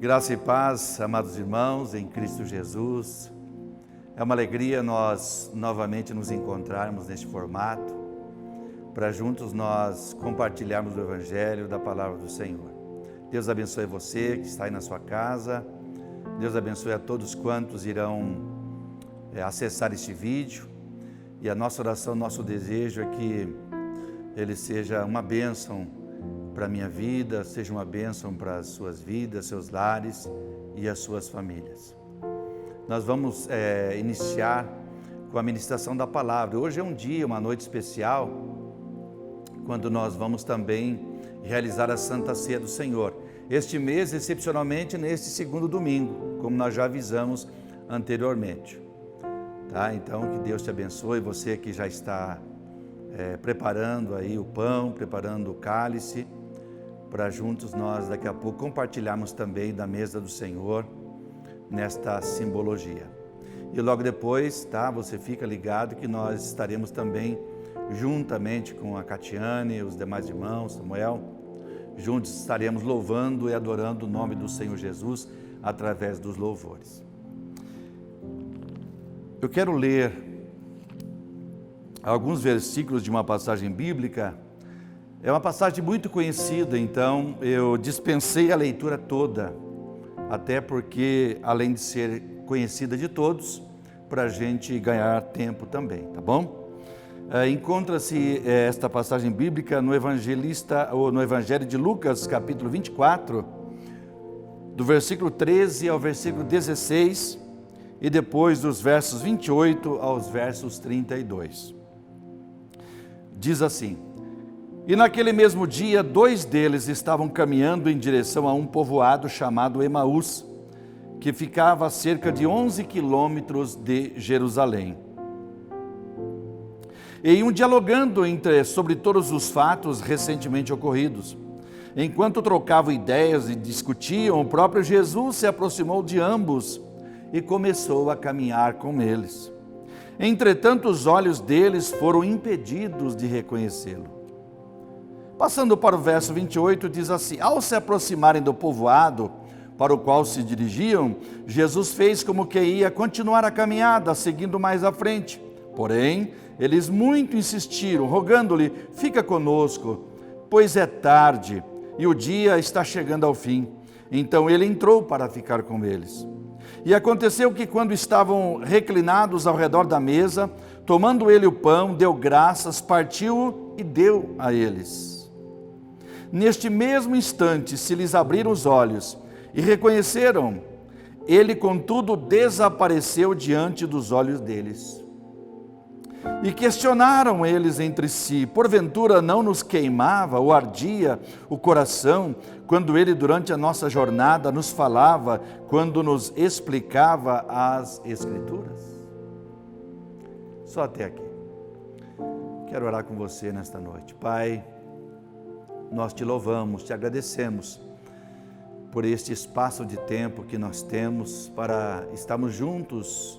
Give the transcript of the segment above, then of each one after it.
Graça e paz, amados irmãos, em Cristo Jesus. É uma alegria nós novamente nos encontrarmos neste formato, para juntos nós compartilharmos o Evangelho da Palavra do Senhor. Deus abençoe você que está aí na sua casa. Deus abençoe a todos quantos irão acessar este vídeo. E a nossa oração, nosso desejo é que ele seja uma bênção para a minha vida, seja uma bênção para as suas vidas, seus lares e as suas famílias. Nós vamos iniciar com a ministração da palavra. Hoje é um dia, uma noite especial, quando nós vamos também realizar a Santa Ceia do Senhor. Este mês, excepcionalmente, neste segundo domingo, como nós já avisamos anteriormente. Tá? Então, que Deus te abençoe, você que já está preparando aí o pão, preparando o cálice, para juntos nós daqui a pouco compartilharmos também da mesa do Senhor nesta simbologia. E logo depois, tá, você fica ligado que nós estaremos também juntamente com a Catiane, os demais irmãos, Samuel, juntos estaremos louvando e adorando o nome do Senhor Jesus através dos louvores. Eu quero ler alguns versículos de uma passagem bíblica. É uma passagem muito conhecida, então eu dispensei a leitura toda, até porque, além de ser conhecida de todos, para a gente ganhar tempo também, tá bom? Encontra-se esta passagem bíblica no Evangelho de Lucas, capítulo 24, do versículo 13 ao versículo 16, e depois dos versos 28 aos versos 32. Diz assim: E naquele mesmo dia, 2 deles estavam caminhando em direção a um povoado chamado Emaús, que ficava a cerca de 11 quilômetros de Jerusalém. E iam dialogando sobre todos os fatos recentemente ocorridos. Enquanto trocavam ideias e discutiam, o próprio Jesus se aproximou de ambos e começou a caminhar com eles. Entretanto, os olhos deles foram impedidos de reconhecê-lo. Passando para o verso 28, diz assim: Ao se aproximarem do povoado para o qual se dirigiam, Jesus fez como que ia continuar a caminhada, seguindo mais à frente. Porém, eles muito insistiram, rogando-lhe: Fica conosco, pois é tarde e o dia está chegando ao fim. Então ele entrou para ficar com eles. E aconteceu que, quando estavam reclinados ao redor da mesa, tomando ele o pão, deu graças, partiu e deu a eles. Neste mesmo instante se lhes abriram os olhos e reconheceram. Ele, contudo, desapareceu diante dos olhos deles. E questionaram eles entre si: Porventura não nos queimava ou ardia o coração quando ele, durante a nossa jornada, nos falava, quando nos explicava as Escrituras? Só até aqui. Quero orar com você nesta noite. Pai, nós te louvamos, te agradecemos por este espaço de tempo que nós temos para estarmos juntos,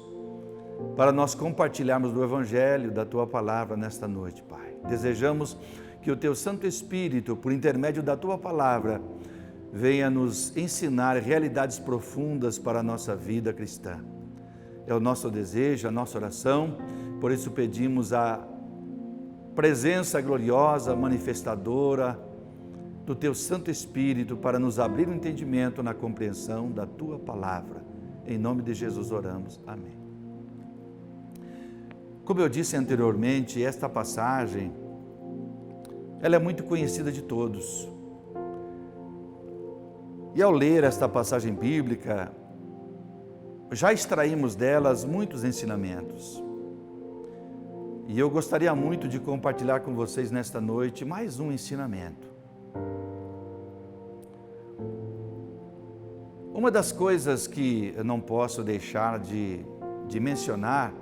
para nós compartilharmos do Evangelho, da Tua Palavra nesta noite, Pai. Desejamos que o Teu Santo Espírito, por intermédio da Tua Palavra, venha nos ensinar realidades profundas para a nossa vida cristã. É o nosso desejo, a nossa oração, por isso pedimos a presença gloriosa, manifestadora do Teu Santo Espírito para nos abrir o entendimento na compreensão da Tua Palavra. Em nome de Jesus oramos. Amém. Como eu disse anteriormente, esta passagem, ela é muito conhecida de todos. E ao ler esta passagem bíblica, já extraímos delas muitos ensinamentos. E eu gostaria muito de compartilhar com vocês nesta noite mais um ensinamento. Uma das coisas que eu não posso deixar de mencionar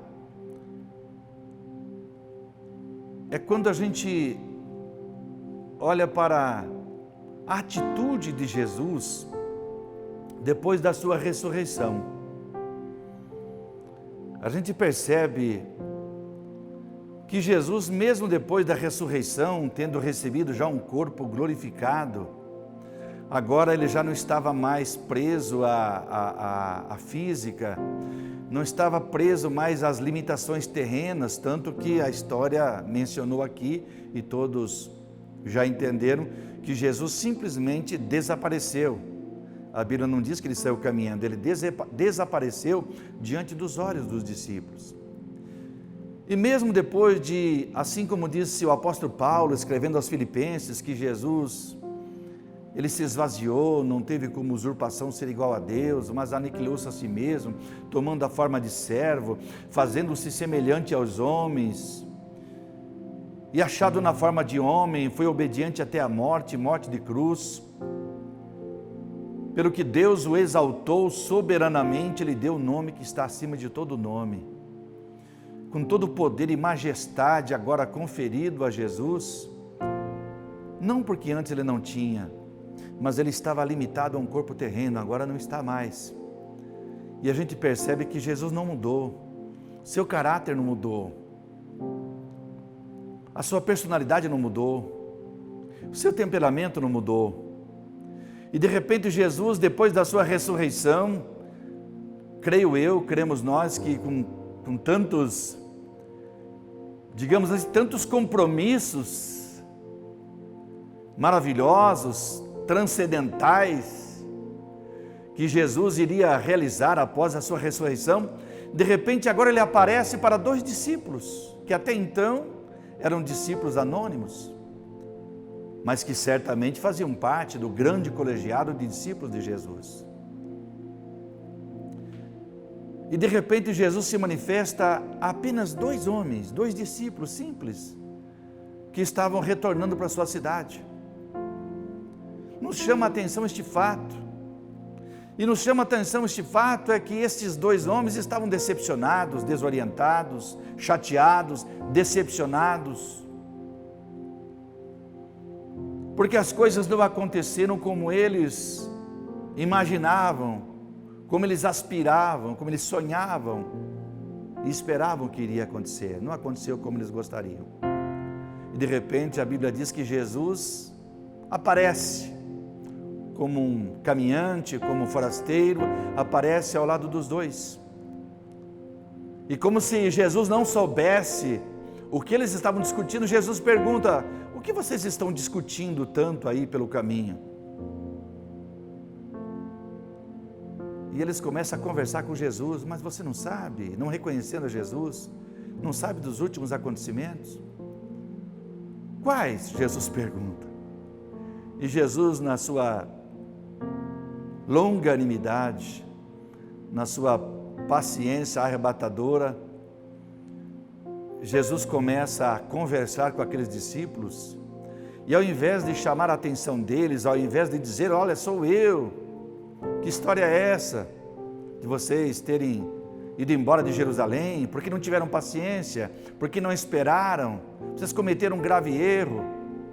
é quando a gente olha para a atitude de Jesus depois da sua ressurreição. A gente percebe que Jesus, mesmo depois da ressurreição, tendo recebido já um corpo glorificado, Agora ele já não estava mais preso à física, não estava preso mais às limitações terrenas, tanto que a história mencionou aqui, e todos já entenderam, que Jesus simplesmente desapareceu. A Bíblia não diz que ele saiu caminhando, ele desapareceu diante dos olhos dos discípulos. E mesmo depois de, assim como disse o apóstolo Paulo, escrevendo aos Filipenses, que Jesus, ele se esvaziou, não teve como usurpação ser igual a Deus, mas aniquilou-se a si mesmo, tomando a forma de servo, fazendo-se semelhante aos homens, e achado na forma de homem, foi obediente até a morte, morte de cruz. Pelo que Deus o exaltou soberanamente, ele deu o nome que está acima de todo nome. Com todo o poder e majestade agora conferido a Jesus, não porque antes ele não tinha, mas ele estava limitado a um corpo terreno, agora não está mais. E a gente percebe que Jesus não mudou, seu caráter não mudou, a sua personalidade não mudou, o seu temperamento não mudou. E de repente Jesus, depois da sua ressurreição, creio eu, cremos nós, que com tantos, digamos assim, tantos compromissos maravilhosos, transcendentais, que Jesus iria realizar após a sua ressurreição, de repente agora ele aparece para 2 discípulos, que até então eram discípulos anônimos, mas que certamente faziam parte do grande colegiado de discípulos de Jesus. E de repente Jesus se manifesta a apenas 2 homens, 2 discípulos simples, que estavam retornando para a sua cidade. Nos chama a atenção este fato, e nos chama a atenção este fato é que estes 2 homens estavam decepcionados, desorientados, chateados, decepcionados, porque as coisas não aconteceram como eles imaginavam, como eles aspiravam, como eles sonhavam e esperavam que iria acontecer. Não aconteceu como eles gostariam. E de repente a Bíblia diz que Jesus aparece como um caminhante, como um forasteiro, aparece ao lado dos 2. E como se Jesus não soubesse o que eles estavam discutindo, Jesus pergunta: o que vocês estão discutindo tanto aí pelo caminho? E eles começam a conversar com Jesus: mas você não sabe, não reconhecendo a Jesus, não sabe dos últimos acontecimentos? Quais? Jesus pergunta. E Jesus, na sua longanimidade, na sua paciência arrebatadora, Jesus começa a conversar com aqueles discípulos, e ao invés de chamar a atenção deles, ao invés de dizer: olha, sou eu, que história é essa de vocês terem ido embora de Jerusalém, porque não tiveram paciência, porque não esperaram, vocês cometeram um grave erro?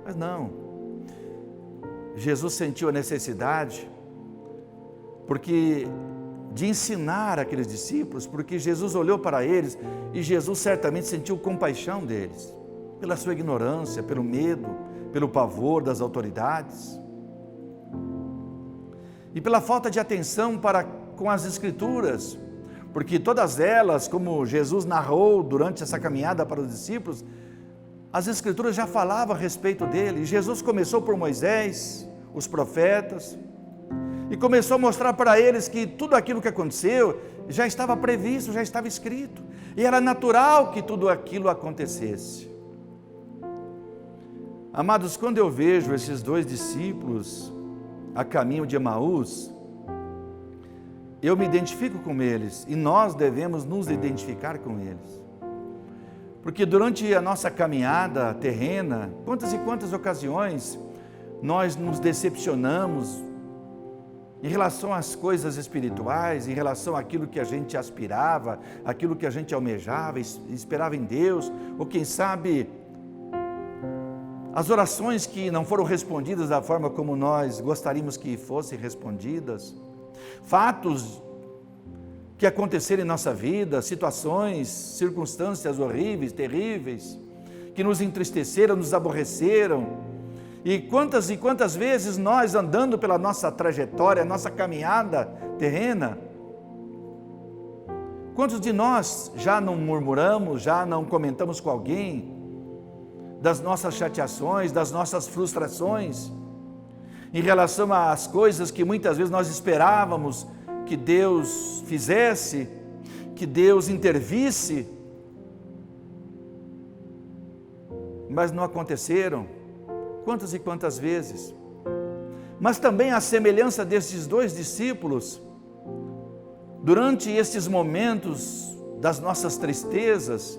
Mas não, Jesus sentiu a necessidade de ensinar aqueles discípulos, porque Jesus olhou para eles e Jesus certamente sentiu compaixão deles, pela sua ignorância, pelo medo, pelo pavor das autoridades e pela falta de atenção para com as Escrituras, porque todas elas, como Jesus narrou durante essa caminhada para os discípulos, as Escrituras já falavam a respeito dele. Jesus começou por Moisés, os profetas, e começou a mostrar para eles que tudo aquilo que aconteceu já estava previsto, já estava escrito, e era natural que tudo aquilo acontecesse. Amados, quando eu vejo esses 2 discípulos a caminho de Emaús, eu me identifico com eles, e nós devemos nos identificar com eles, porque durante a nossa caminhada terrena, quantas e quantas ocasiões nós nos decepcionamos em relação às coisas espirituais, em relação àquilo que a gente aspirava, aquilo que a gente almejava, esperava em Deus, ou quem sabe as orações que não foram respondidas da forma como nós gostaríamos que fossem respondidas, fatos que aconteceram em nossa vida, situações, circunstâncias horríveis, terríveis, que nos entristeceram, nos aborreceram, E quantas vezes nós, andando pela nossa trajetória, nossa caminhada terrena, quantos de nós já não murmuramos, já não comentamos com alguém das nossas chateações, das nossas frustrações, em relação às coisas que muitas vezes nós esperávamos que Deus fizesse, que Deus intervisse, mas não aconteceram? Quantas e quantas vezes? Mas também a semelhança destes dois discípulos, durante estes momentos das nossas tristezas,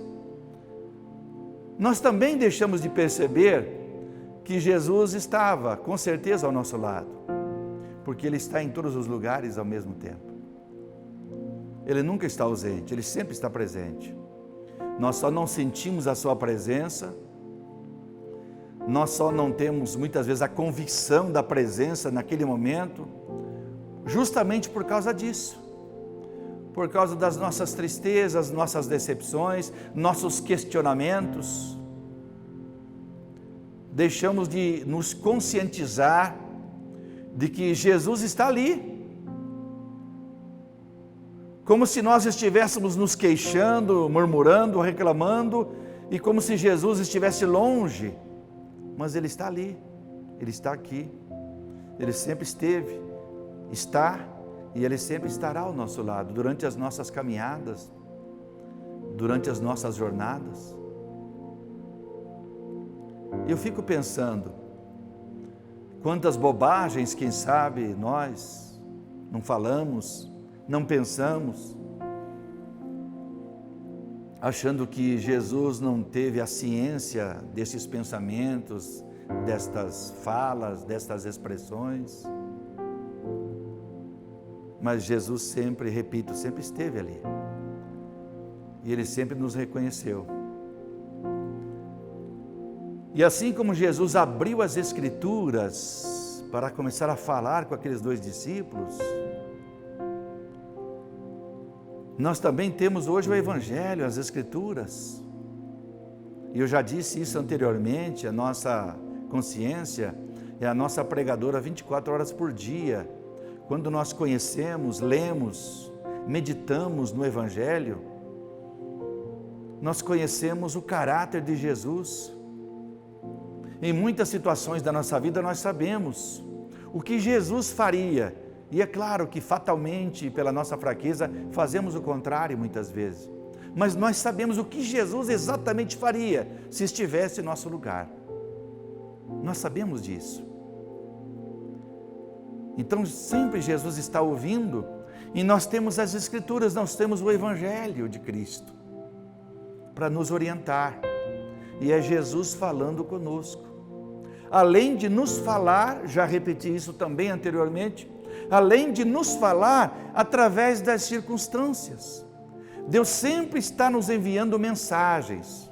nós também deixamos de perceber que Jesus estava, com certeza, ao nosso lado, porque Ele está em todos os lugares ao mesmo tempo. Ele nunca está ausente, Ele sempre está presente. Nós só não sentimos a Sua presença, nós só não temos muitas vezes a convicção da presença naquele momento, justamente por causa disso, por causa das nossas tristezas, nossas decepções, nossos questionamentos. Deixamos de nos conscientizar de que Jesus está ali, como se nós estivéssemos nos queixando, murmurando, reclamando, e como se Jesus estivesse longe, mas Ele está ali, Ele está aqui, Ele sempre esteve, está, e Ele sempre estará ao nosso lado, durante as nossas caminhadas, durante as nossas jornadas. Eu fico pensando, quantas bobagens, quem sabe, nós não falamos, não pensamos, achando que Jesus não teve a ciência desses pensamentos, destas falas, destas expressões. Mas Jesus sempre, repito, sempre esteve ali. E Ele sempre nos reconheceu. E assim como Jesus abriu as Escrituras para começar a falar com aqueles dois discípulos, nós também temos hoje o Evangelho, as Escrituras. E eu já disse isso anteriormente, a nossa consciência é a nossa pregadora 24 horas por dia. Quando nós conhecemos, lemos, meditamos no Evangelho, nós conhecemos o caráter de Jesus. Em muitas situações da nossa vida nós sabemos o que Jesus faria. E é claro que fatalmente, pela nossa fraqueza, fazemos o contrário muitas vezes. Mas nós sabemos o que Jesus exatamente faria se estivesse em nosso lugar. Nós sabemos disso. Então sempre Jesus está ouvindo, e nós temos as Escrituras, nós temos o Evangelho de Cristo para nos orientar. E é Jesus falando conosco. Além de nos falar, já repeti isso também anteriormente, além de nos falar através das circunstâncias. Deus sempre está nos enviando mensagens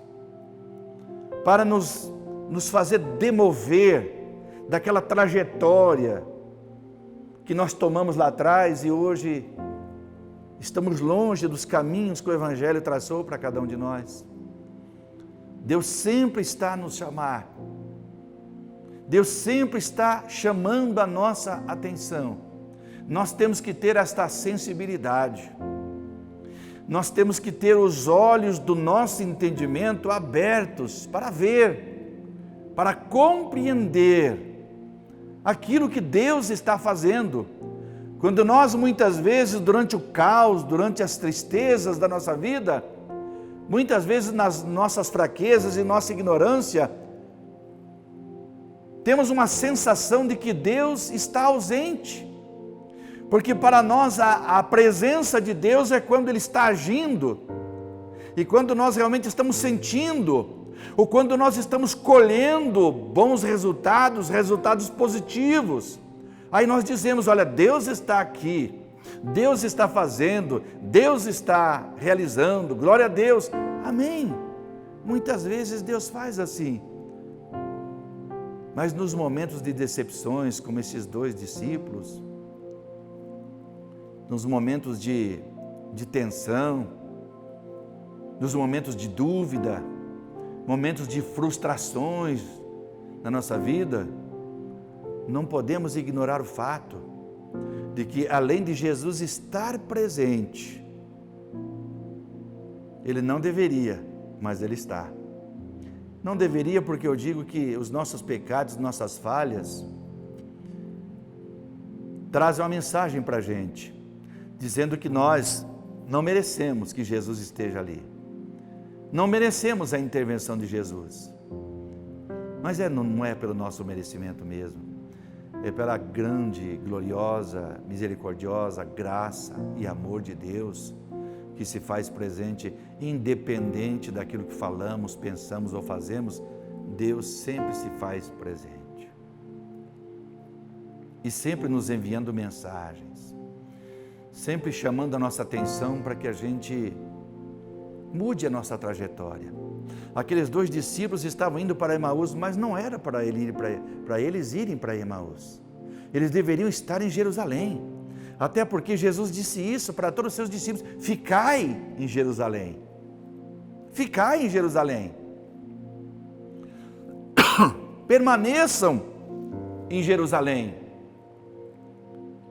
para nos fazer demover daquela trajetória que nós tomamos lá atrás e hoje estamos longe dos caminhos que o Evangelho traçou para cada um de nós. Deus sempre está a nos chamar. Deus sempre está chamando a nossa atenção. Nós temos que ter esta sensibilidade. Nós temos que ter os olhos do nosso entendimento abertos para ver, para compreender aquilo que Deus está fazendo. Quando nós muitas vezes, durante o caos, durante as tristezas da nossa vida, muitas vezes nas nossas fraquezas e nossa ignorância, temos uma sensação de que Deus está ausente. Porque para nós a presença de Deus é quando Ele está agindo, e quando nós realmente estamos sentindo, ou quando nós estamos colhendo bons resultados, resultados positivos. Aí nós dizemos, olha, Deus está aqui, Deus está fazendo, Deus está realizando, glória a Deus, amém. Muitas vezes Deus faz assim. Mas nos momentos de decepções, como esses dois discípulos, nos momentos de tensão, nos momentos de dúvida, momentos de frustrações na nossa vida, não podemos ignorar o fato de que, além de Jesus estar presente, Ele não deveria, mas Ele está. Não deveria porque eu digo que os nossos pecados, nossas falhas, trazem uma mensagem para a gente, dizendo que nós não merecemos que Jesus esteja ali. Não merecemos a intervenção de Jesus. Mas não é pelo nosso merecimento mesmo. É pela grande, gloriosa, misericordiosa graça e amor de Deus que se faz presente, independente daquilo que falamos, pensamos ou fazemos. Deus sempre se faz presente. E sempre nos enviando mensagens. Sempre chamando a nossa atenção para que a gente mude a nossa trajetória. Aqueles 2 discípulos estavam indo para Emaús, mas não era para eles irem para Emaús. Eles deveriam estar em Jerusalém. Até porque Jesus disse isso para todos os seus discípulos: ficai em Jerusalém. Ficai em Jerusalém. Permaneçam em Jerusalém,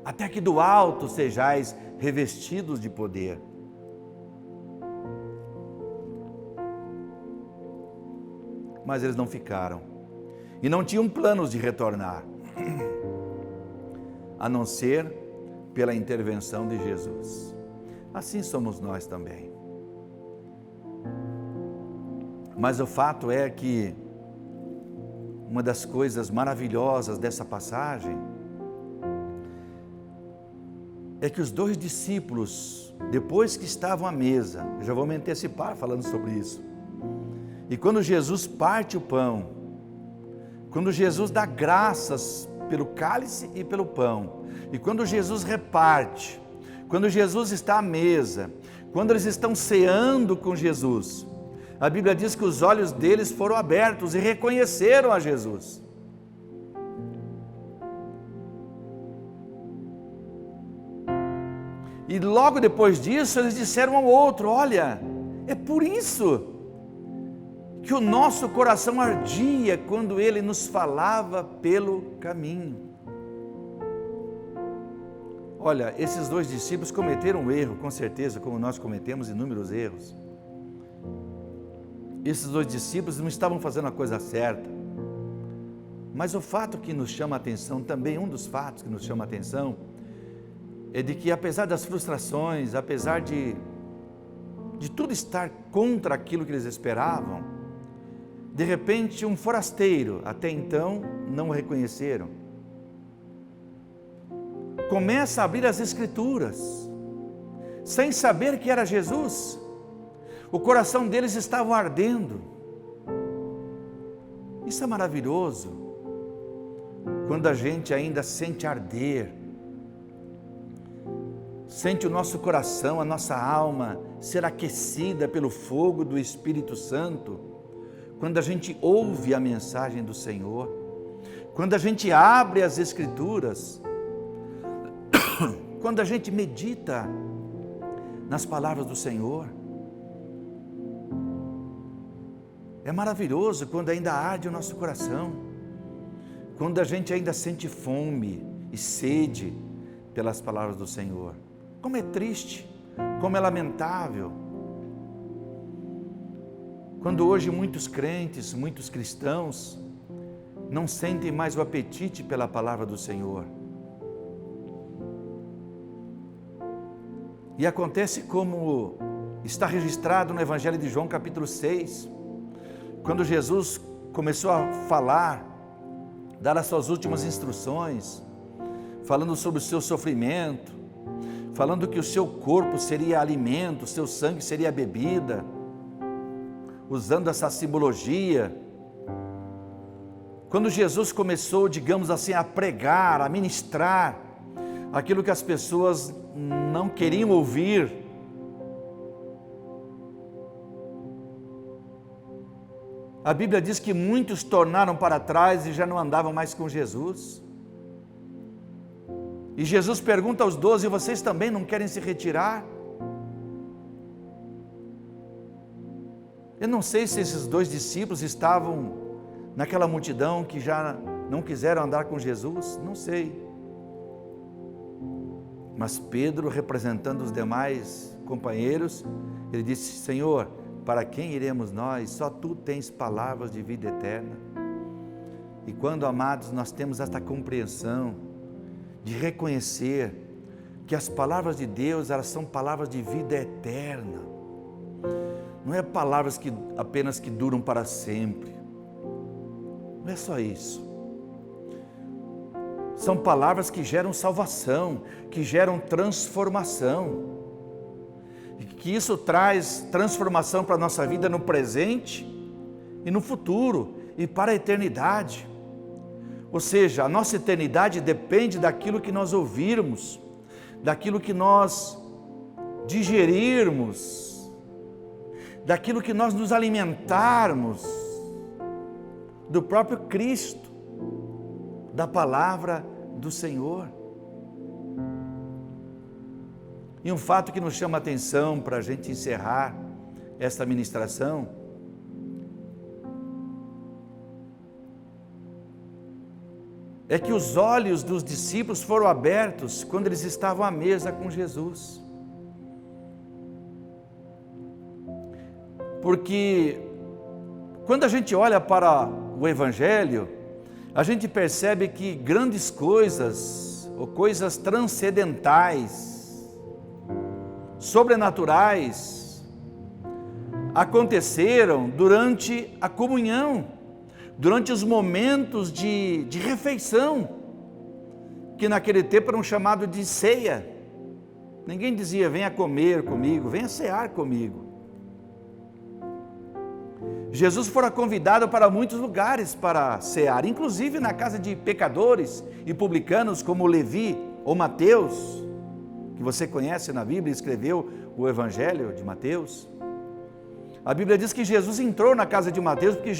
até que do alto sejais revestidos de poder. Mas eles não ficaram, e não tinham planos de retornar, a não ser pela intervenção de Jesus. Assim somos nós também. Mas o fato é que uma das coisas maravilhosas dessa passagem é que os 2 discípulos, depois que estavam à mesa, eu já vou me antecipar falando sobre isso, e quando Jesus parte o pão, quando Jesus dá graças pelo cálice e pelo pão, e quando Jesus reparte, quando Jesus está à mesa, quando eles estão ceando com Jesus, a Bíblia diz que os olhos deles foram abertos e reconheceram a Jesus. E logo depois disso eles disseram ao outro: olha, é por isso que o nosso coração ardia quando Ele nos falava pelo caminho. Olha, esses 2 discípulos cometeram um erro, com certeza, como nós cometemos inúmeros erros. Esses 2 discípulos não estavam fazendo a coisa certa. Mas o fato que nos chama a atenção, também um dos fatos que nos chama a atenção, é de que apesar das frustrações, apesar de tudo estar contra aquilo que eles esperavam, de repente um forasteiro, até então não o reconheceram, começa a abrir as Escrituras, sem saber que era Jesus. O coração deles estava ardendo. Isso é maravilhoso, quando a gente ainda sente arder, sente o nosso coração, a nossa alma ser aquecida pelo fogo do Espírito Santo, quando a gente ouve a mensagem do Senhor, quando a gente abre as Escrituras, quando a gente medita nas palavras do Senhor. É maravilhoso quando ainda arde o nosso coração, quando a gente ainda sente fome e sede pelas palavras do Senhor. Como é triste, como é lamentável, quando hoje muitos crentes, muitos cristãos, não sentem mais o apetite pela palavra do Senhor. E acontece como está registrado no Evangelho de João, capítulo 6, quando Jesus começou a falar, dar as suas últimas instruções, falando sobre o seu sofrimento, falando que o seu corpo seria alimento, o seu sangue seria bebida, usando essa simbologia. Quando Jesus começou, digamos assim, a pregar, a ministrar aquilo que as pessoas não queriam ouvir, a Bíblia diz que muitos tornaram para trás e já não andavam mais com Jesus. E Jesus pergunta aos 12, vocês também não querem se retirar? Eu não sei se esses 2 discípulos estavam naquela multidão que já não quiseram andar com Jesus? Não sei. Mas Pedro, representando os demais companheiros, ele disse: Senhor, para quem iremos nós? Só Tu tens palavras de vida eterna. E quando, amados, nós temos esta compreensão de reconhecer que as palavras de Deus, elas são palavras de vida eterna. Não é palavras apenas que duram para sempre. Não é só isso. São palavras que geram salvação, que geram transformação. E que isso traz transformação para a nossa vida no presente e no futuro e para a eternidade. Ou seja, a nossa eternidade depende daquilo que nós ouvirmos, daquilo que nós digerirmos, daquilo que nós nos alimentarmos do próprio Cristo, da palavra do Senhor. E um fato que nos chama a atenção para a gente encerrar esta ministração é que os olhos dos discípulos foram abertos quando eles estavam à mesa com Jesus. Porque quando a gente olha para o Evangelho, a gente percebe que grandes coisas, ou coisas transcendentais, sobrenaturais, aconteceram durante a comunhão, durante os momentos de refeição, que naquele tempo eram chamados de ceia. Ninguém dizia: venha comer comigo, venha cear comigo. Jesus fora convidado para muitos lugares para cear, inclusive na casa de pecadores e publicanos como Levi ou Mateus, que você conhece na Bíblia, escreveu o Evangelho de Mateus. A Bíblia diz que Jesus entrou na casa de Mateus, porque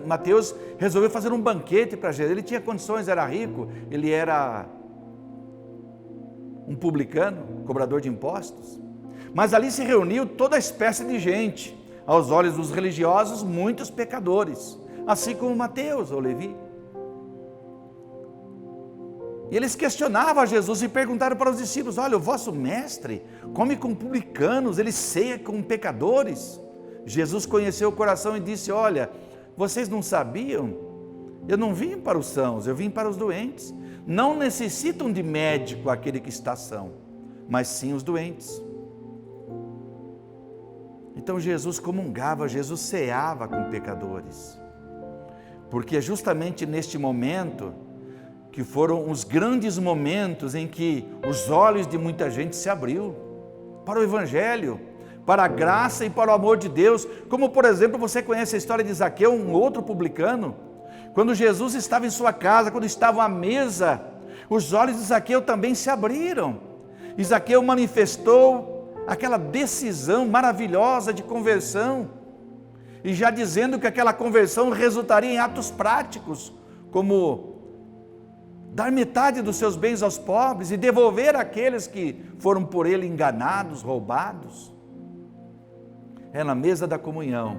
Mateus resolveu fazer um banquete para Jesus. Ele tinha condições, era rico, ele era um publicano, cobrador de impostos. Mas ali se reuniu toda espécie de gente. Aos olhos dos religiosos, muitos pecadores, assim como Mateus ou Levi. E eles questionavam a Jesus e perguntaram para os discípulos: olha, o vosso mestre come com publicanos, ele ceia com pecadores. Jesus conheceu o coração e disse: olha, vocês não sabiam? Eu não vim para os sãos, eu vim para os doentes. Não necessitam de médico aquele que está são, mas sim os doentes. Então Jesus comungava, Jesus ceava com pecadores, porque é justamente neste momento que foram os grandes momentos em que os olhos de muita gente se abriu para o Evangelho, para a graça e para o amor de Deus. Como, por exemplo, você conhece a história de Zaqueu, um outro publicano. Quando Jesus estava em sua casa, quando estavam à mesa, os olhos de Zaqueu também se abriram. E Zaqueu manifestou aquela decisão maravilhosa de conversão, e já dizendo que aquela conversão resultaria em atos práticos, como dar metade dos seus bens aos pobres e devolver àqueles que foram por ele enganados, roubados. É na mesa da comunhão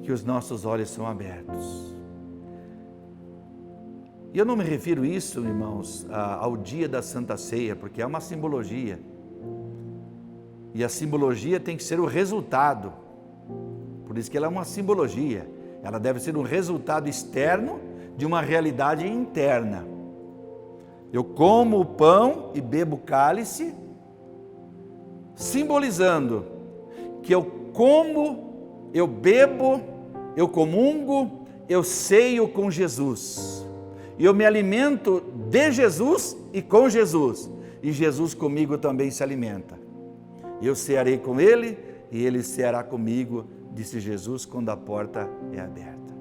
que os nossos olhos são abertos. E eu não me refiro isso, irmãos, ao dia da Santa Ceia, porque é uma simbologia. E a simbologia tem que ser o resultado. Por isso que ela é uma simbologia. Ela deve ser um resultado externo de uma realidade interna. Eu como o pão e bebo o cálice, simbolizando que eu como, eu bebo, eu comungo, eu ceio com Jesus. E eu me alimento de Jesus e com Jesus. E Jesus comigo também se alimenta. Eu cearei com Ele e Ele ceará comigo, disse Jesus, quando a porta é aberta.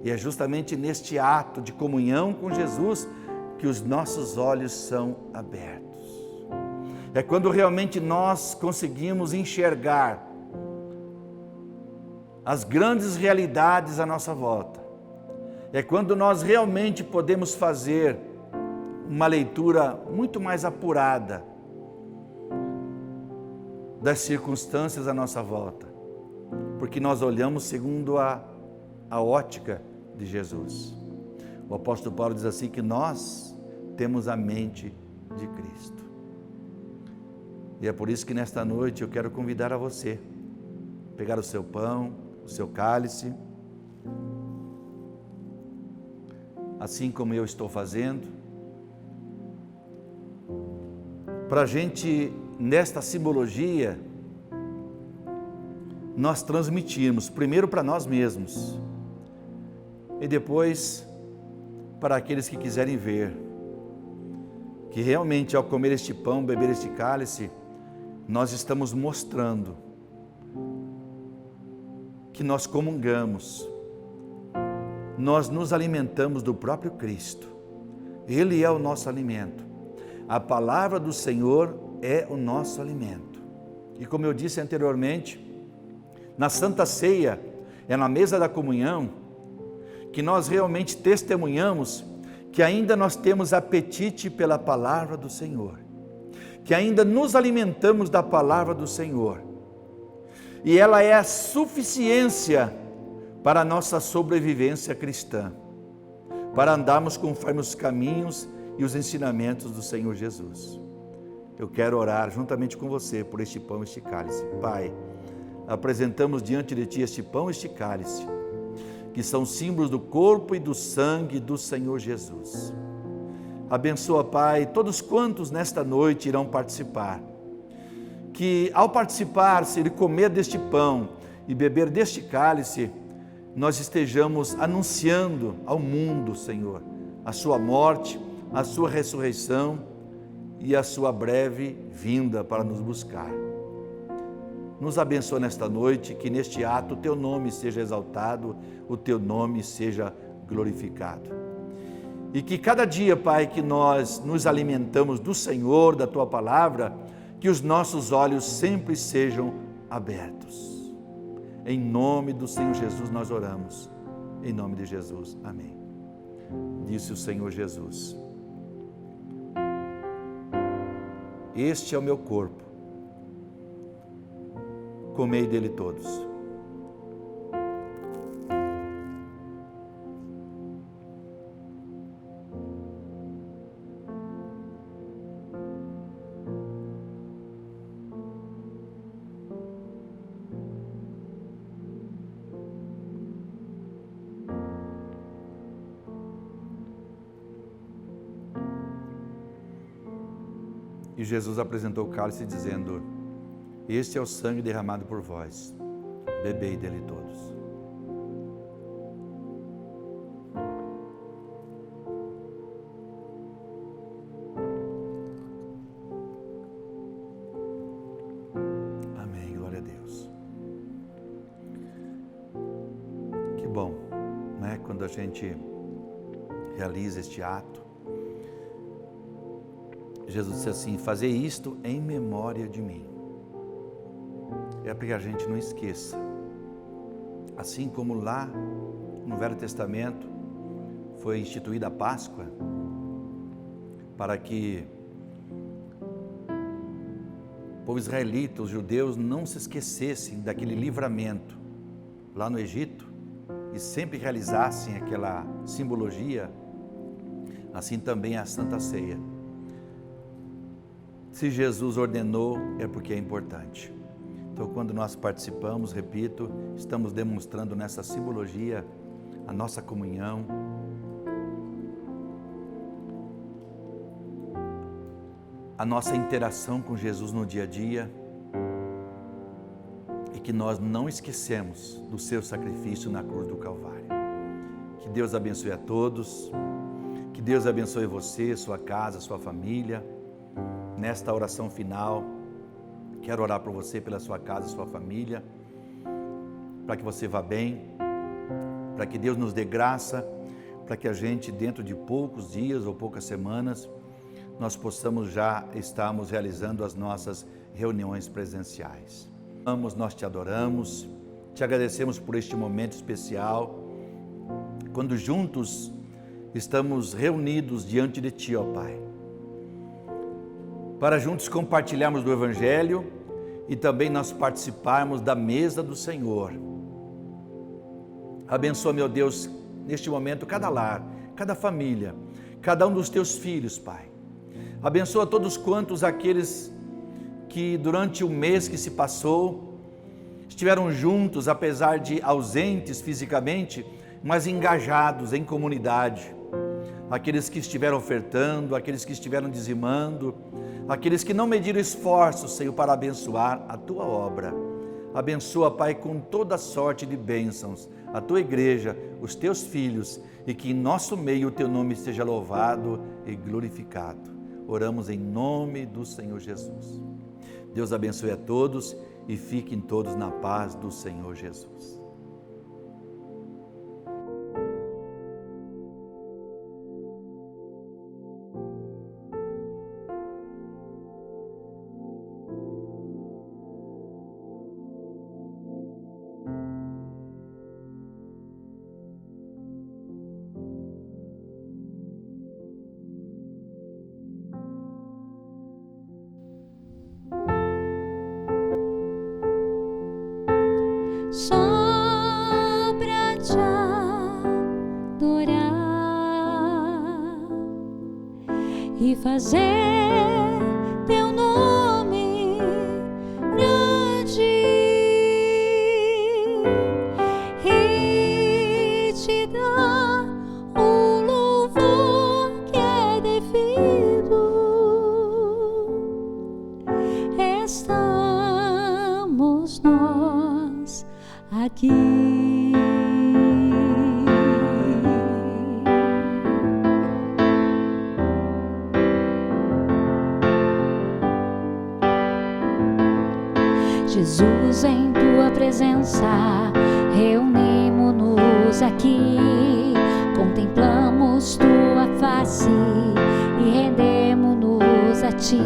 E é justamente neste ato de comunhão com Jesus que os nossos olhos são abertos. É quando realmente nós conseguimos enxergar as grandes realidades à nossa volta. É quando nós realmente podemos fazer uma leitura muito mais apurada das circunstâncias à nossa volta, porque nós olhamos segundo a ótica de Jesus. O apóstolo Paulo diz assim que nós temos a mente de Cristo. E é por isso que nesta noite eu quero convidar a você a pegar o seu pão, o seu cálice, assim como eu estou fazendo, para a gente, nesta simbologia, nós transmitirmos, primeiro para nós mesmos, e depois para aqueles que quiserem ver, que realmente ao comer este pão, beber este cálice, nós estamos mostrando que nós comungamos, nós nos alimentamos do próprio Cristo. Ele é o nosso alimento. A palavra do Senhor é o nosso alimento. E como eu disse anteriormente, na Santa Ceia, é na mesa da comunhão, que nós realmente testemunhamos que ainda nós temos apetite pela palavra do Senhor, que ainda nos alimentamos da palavra do Senhor, e ela é a suficiência para a nossa sobrevivência cristã, para andarmos conforme os caminhos e os ensinamentos do Senhor Jesus. Eu quero orar juntamente com você por este pão e este cálice. Pai, apresentamos diante de Ti este pão e este cálice, que são símbolos do corpo e do sangue do Senhor Jesus. Abençoa, Pai, todos quantos nesta noite irão participar, que ao participar, se ele comer deste pão e beber deste cálice, nós estejamos anunciando ao mundo, Senhor, a sua morte, a sua ressurreição e a sua breve vinda para nos buscar. Nos abençoa nesta noite, que neste ato o Teu nome seja exaltado, o Teu nome seja glorificado. E que cada dia, Pai, que nós nos alimentamos do Senhor, da Tua palavra, que os nossos olhos sempre sejam abertos. Em nome do Senhor Jesus nós oramos. Em nome de Jesus. Amém. Disse o Senhor Jesus: este é o meu corpo, comei dele todos. E Jesus apresentou o cálice dizendo: este é o sangue derramado por vós, bebei dele todos. Amém, glória a Deus. Que bom, né? Quando a gente realiza este ato, Jesus disse assim: fazer isto em memória de mim. É para que a gente não esqueça. Assim como lá no Velho Testamento foi instituída a Páscoa, para que o povo israelita, os judeus, não se esquecessem daquele livramento lá no Egito e sempre realizassem aquela simbologia, assim também a Santa Ceia. Se Jesus ordenou, é porque é importante. Então, quando nós participamos, repito, estamos demonstrando nessa simbologia a nossa comunhão, a nossa interação com Jesus no dia a dia, e que nós não esquecemos do seu sacrifício na cruz do Calvário. Que Deus abençoe a todos, que Deus abençoe você, sua casa, sua família. Nesta oração final, quero orar por você, pela sua casa, sua família, para que você vá bem, para que Deus nos dê graça, para que a gente, dentro de poucos dias ou poucas semanas, nós possamos já estarmos realizando as nossas reuniões presenciais. Nós te adoramos, te agradecemos por este momento especial, quando juntos estamos reunidos diante de Ti, ó Pai, para juntos compartilharmos do Evangelho e também nós participarmos da mesa do Senhor. Abençoa, meu Deus, neste momento cada lar, cada família, cada um dos teus filhos, Pai. Abençoa todos quantos aqueles que durante o mês que se passou estiveram juntos, apesar de ausentes fisicamente, mas engajados em comunidade. Aqueles que estiveram ofertando, aqueles que estiveram dizimando, aqueles que não mediram esforços, Senhor, para abençoar a tua obra. Abençoa, Pai, com toda sorte de bênçãos, a tua igreja, os teus filhos, e que em nosso meio o teu nome seja louvado e glorificado. Oramos em nome do Senhor Jesus. Deus abençoe a todos e fiquem todos na paz do Senhor Jesus. Só pra te adorar e fazer teu nome grande e te dar o louvor que é devido. Estamos nós aqui. Jesus, em tua presença reunimos-nos aqui, contemplamos tua face e rendemos-nos a ti,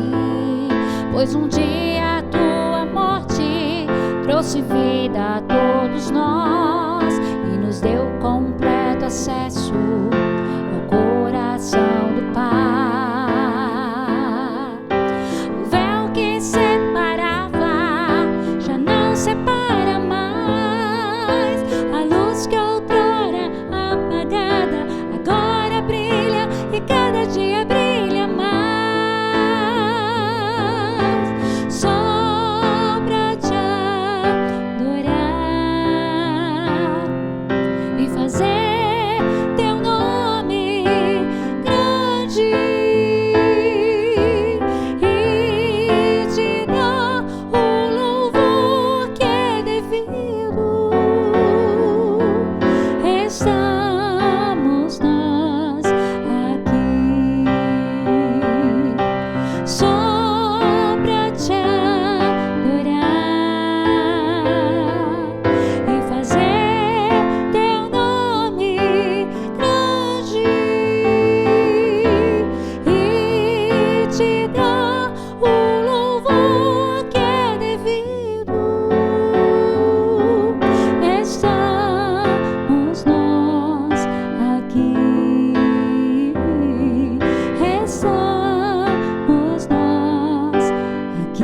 pois um dia a tua morte trouxe vida a todos nós e nos deu completo acesso ao coração do Pai. O véu que separava já não separa mais, a luz que outrora apagada agora brilha e cada dia brilha mais. Só pra te adorar e fazer teu nome grande e te dar o louvor que é devido. Estamos nós aqui. Só pra te adorar e fazer teu nome grande e te dar o louvor que é devido. Estamos nós aqui. Estamos nós aqui.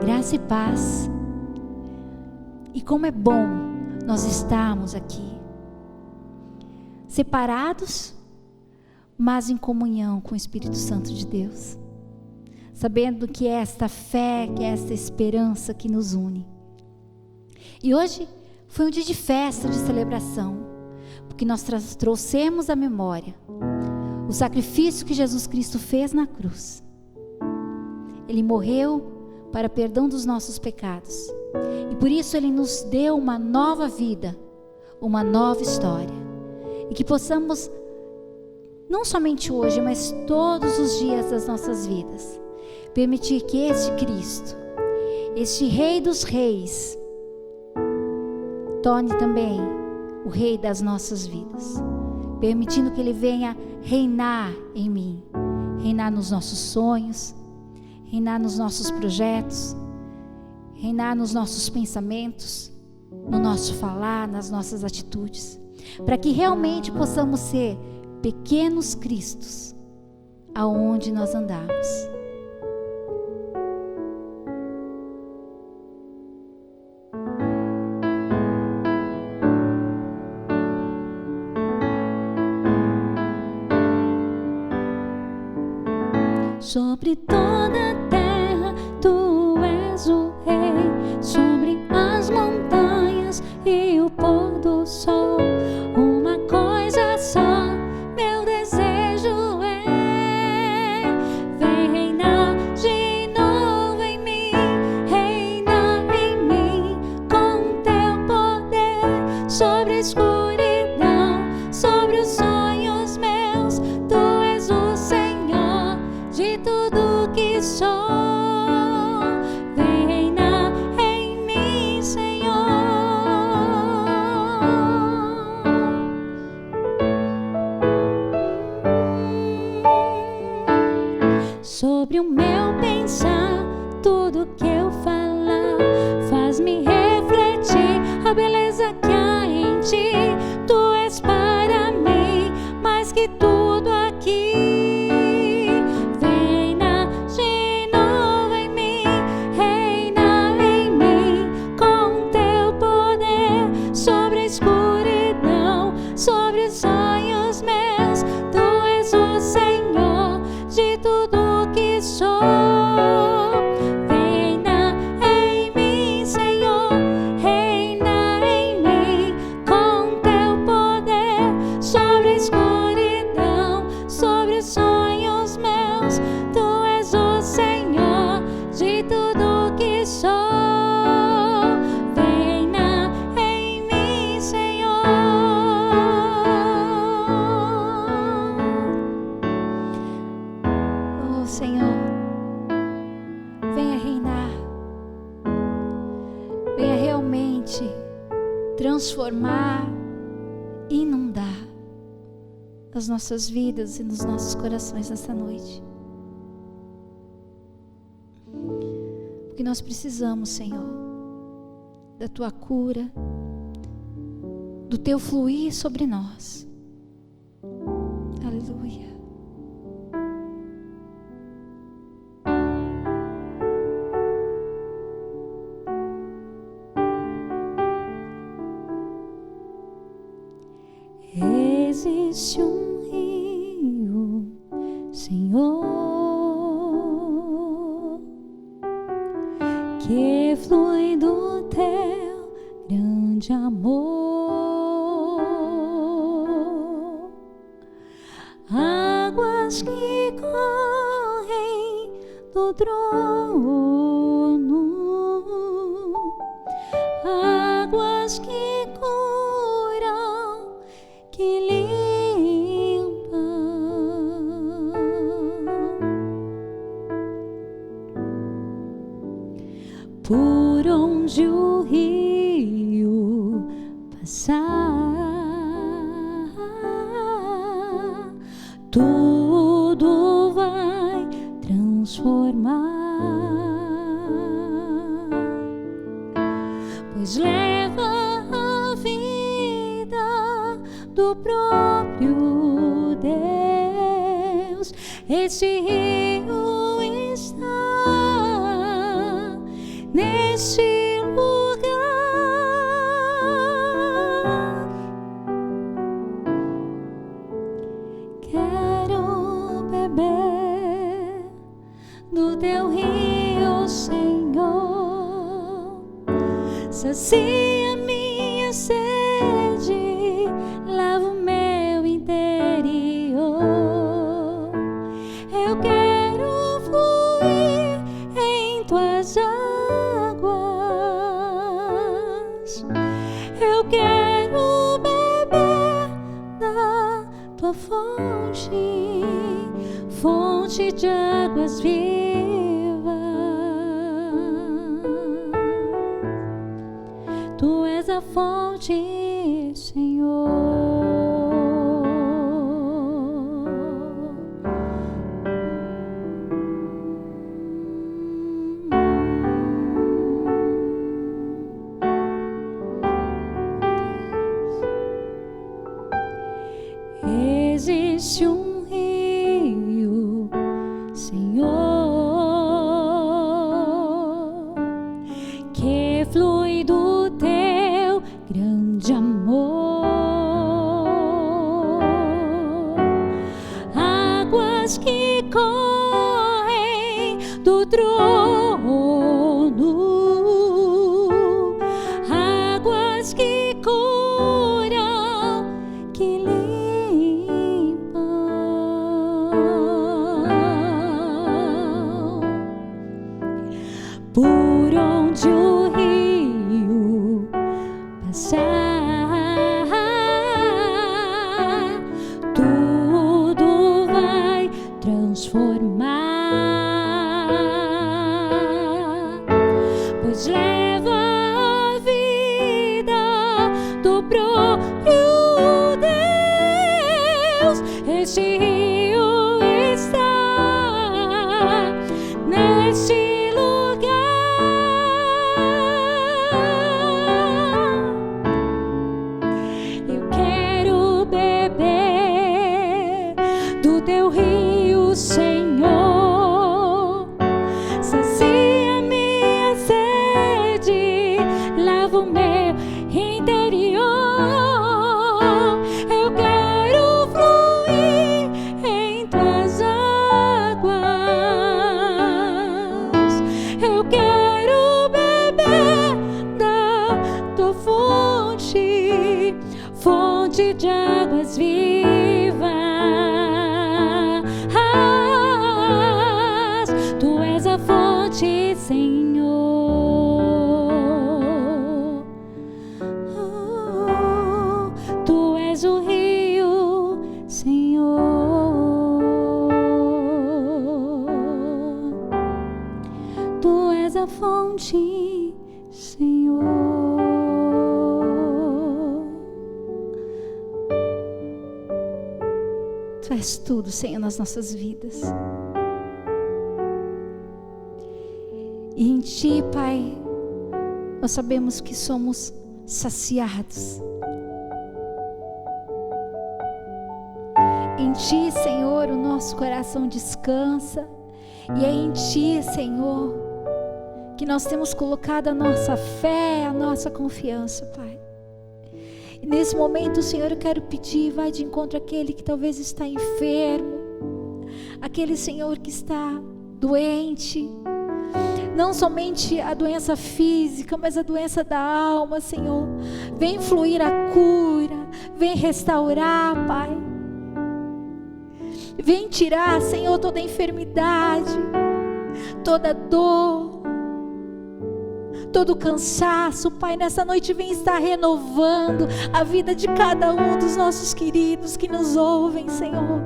Graça e paz. E como é bom nós estarmos aqui, separados, mas em comunhão com o Espírito Santo de Deus, sabendo que é esta fé, que é esta esperança que nos une. E hoje foi um dia de festa, de celebração, porque nós trouxemos à memória o sacrifício que Jesus Cristo fez na cruz. Ele morreu para perdão dos nossos pecados, e por isso Ele nos deu uma nova vida, uma nova história, e que possamos, não somente hoje, mas todos os dias das nossas vidas, permitir que este Cristo, este Rei dos Reis, torne também o Rei das nossas vidas, permitindo que Ele venha reinar em mim, reinar nos nossos sonhos, reinar nos nossos projetos, reinar nos nossos pensamentos, no nosso falar, nas nossas atitudes, para que realmente possamos ser pequenos Cristos aonde nós andarmos. sobre toda a terra tu és o rei, sobre as montanhas e o pôr do sol. Uma coisa só meu desejo é: vem reinar de novo em mim, reina em mim com teu poder, sobre a escuridão, sobre os sonhos meus. Tu és o Senhor de tudo que sou. Vem reinar em mim, Senhor. Sobre o meu pensar, tudo que eu falar, faz-me refletir a beleza que há em ti. Tu és para mim mais que tudo aqui. Vem reinar de novo em mim, reina em mim com teu poder, sobre a escuridão, sobre os sonhos meus. Tu és o Senhor de tudo que sou. Vem reinar em mim, Senhor, reina em mim com teu poder, sobre a escuridão, sobre os sonhos meus. Tu és o Senhor de tudo que sou. Vem reinar em mim, Senhor. Oh, Senhor, venha reinar, venha realmente transformar, inundar as nossas vidas e nos nossos corações nessa noite. Porque nós precisamos, Senhor, da tua cura, do teu fluir sobre nós. Aleluia. Existe um rio, Senhor, que flui do teu grande amor, águas que correm do trono, águas que curam, que limpa. Por onde o rio passar, tudo vai transformar, pois leva a vida do próprio Deus. Este rio está neste lugar. Quero beber do teu rio, Senhor. Sacia minha sede, lava o meu interior. Eu quero fluir em tuas águas. Eu quero beber da tua fonte, fonte de águas vivas. Tu és a fonte, Senhor. Existe um rio, Senhor, que flui do teu grande amor, águas que correm trono, águas que curam, que limpam. Por onde o rio passar, tudo vai transformar, pois leva a vida do próprio Deus. Este rio está neste lugar. Eu quero beber do teu rio, Senhor. Sacia minha sede, lava o meu interior. Eu quero fluir em tuas águas. Eu quero beber da tua fonte, fonte de águas vivas. Tu és a fonte, Senhor. Tu és o rio, Senhor. Tu és a fonte, Senhor. Tu és tudo, Senhor, nas nossas vidas. E em Ti, Pai, nós sabemos que somos saciados. Em Ti, Senhor, o nosso coração descansa. E é em Ti, Senhor, que nós temos colocado a nossa fé, a nossa confiança, Pai. E nesse momento, Senhor, eu quero pedir, vai de encontro àquele que talvez está enfermo, aquele, Senhor, que está doente, não somente a doença física, mas a doença da alma, Senhor. Vem fluir a cura, vem restaurar, Pai. Vem tirar, Senhor, toda enfermidade, toda dor, todo cansaço, Pai. Nessa noite vem estar renovando a vida de cada um dos nossos queridos que nos ouvem, Senhor.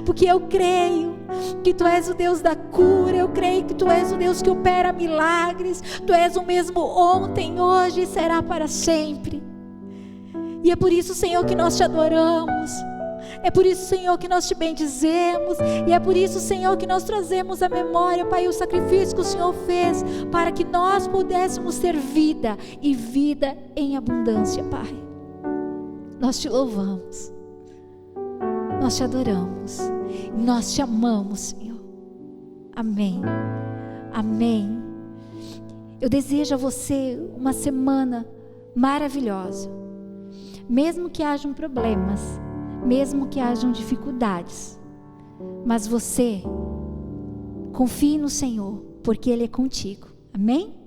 Porque eu creio que Tu és o Deus da cura, eu creio que Tu és o Deus que opera milagres. Tu és o mesmo ontem, hoje e será para sempre. E é por isso, Senhor, que nós Te adoramos. É por isso, Senhor, que nós Te bendizemos. E é por isso, Senhor, que nós trazemos à memória, Pai, o sacrifício que o Senhor fez para que nós pudéssemos ter vida e vida em abundância, Pai. Nós Te louvamos, nós Te adoramos, nós Te amamos, Senhor. Amém, amém. Eu desejo a você uma semana maravilhosa. Mesmo que hajam problemas, mesmo que hajam dificuldades, mas você confie no Senhor, porque Ele é contigo. Amém?